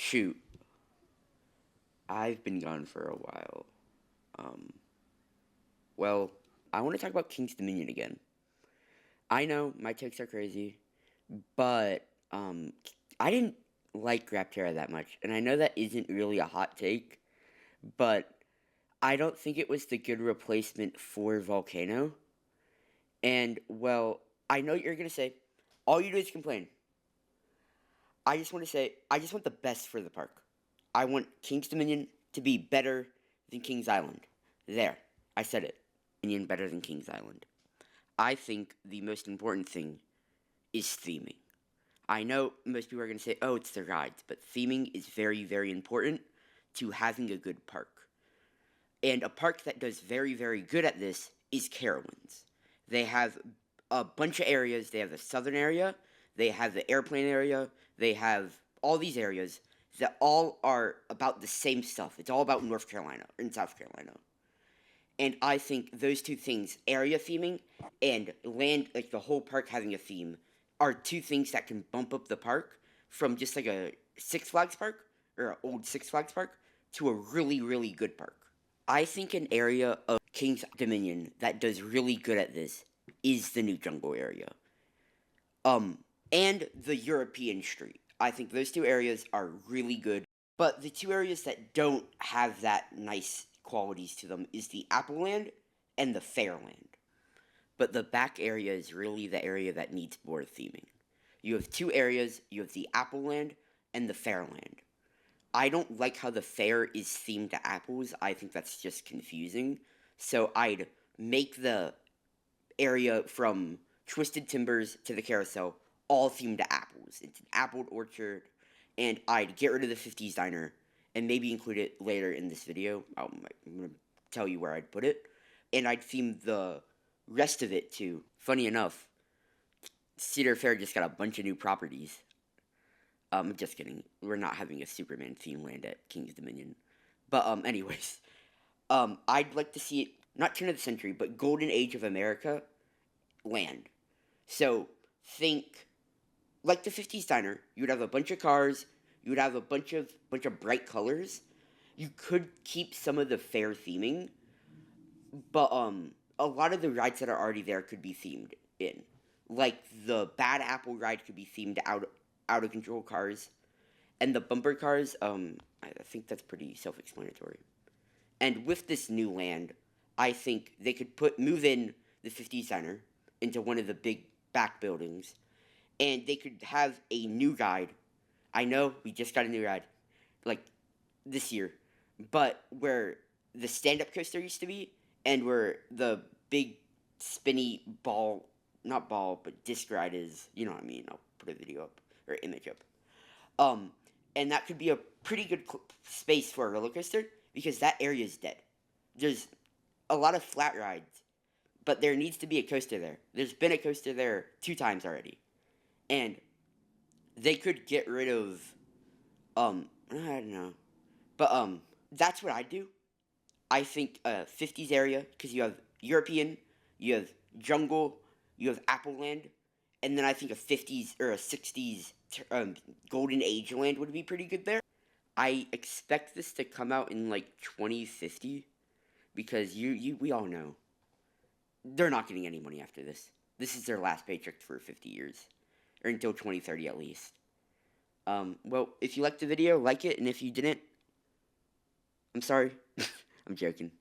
Shoot, I've been gone for a while. Um, well, I want to talk about King's Dominion again. I know my takes are crazy, but I didn't like Graptera that much, and I know that isn't really a hot take, but I don't think it was the good replacement for Volcano. And well, I know what you're gonna say. All you do is complain. I just want to say, I just want the best for the park. I want King's Dominion to be better than King's Island. There, I said it. Dominion better than King's Island. I think the most important thing is theming. I know most people are going to say, oh, it's the rides, but theming is very, very important to having a good park. And a park that does very, very good at this is Carowinds. They have a bunch of areas. They have the southern area, they have the airplane area, they have all these areas that all are about the same stuff. It's all about North Carolina and South Carolina. And I think those two things, area theming and land, like the whole park having a theme, are two things that can bump up the park from just like a Six Flags park or an old Six Flags park to a really, really good park. I think an area of King's Dominion that does really good at this is the New Jungle area. Um, and the European Street. I think those two areas are really good. But the two areas that don't have that nice qualities to them is the Apple Land and the Fairland. But the back area is really the area that needs more theming. You have two areas, you have the Apple Land and the Fairland. I don't like how the fair is themed to apples. I think that's just confusing. So I'd make the area from Twisted Timbers to the carousel all themed to apples. It's an apple orchard, and I'd get rid of the 50s diner and maybe include it later in this video. I'm going to tell you where I'd put it. And I'd theme the rest of it to, funny enough, Cedar Fair just got a bunch of new properties. Just kidding. We're not having a Superman theme land at King's Dominion. But anyways, I'd like to see it not turn of the century, but Golden Age of America land. So think like the 50s diner. You would have a bunch of cars. You would have a bunch of bright colors. You could keep some of the fair theming, but a lot of the rides that are already there could be themed in. Like the Bad Apple ride could be themed out of control cars, and the bumper cars. I think that's pretty self-explanatory. And with this new land, I think they could move in the 50s center into one of the big back buildings, and they could have a new ride. I know we just got a new ride, like this year, but where the stand-up coaster used to be, and where the big spinny ball, not ball, but disc ride is. You know what I mean? I'll put a video up or image up. Um, and that could be a pretty good space for a roller coaster because that area is dead. There's a lot of flat rides, but there needs to be a coaster there. There's been a coaster there 2 times already, and they could get rid of I don't know, but that's what I do. I think 50s area because you have European, you have jungle, you have Apple Land, and then I think a 50s or a 60s Golden Age land would be pretty good there. I expect this to come out in like 2050 because we all know they're not getting any money after this. This is their last paycheck for 50 years or until 2030 at least. Well, if you liked the video, like it, and if you didn't, I'm sorry. I'm joking.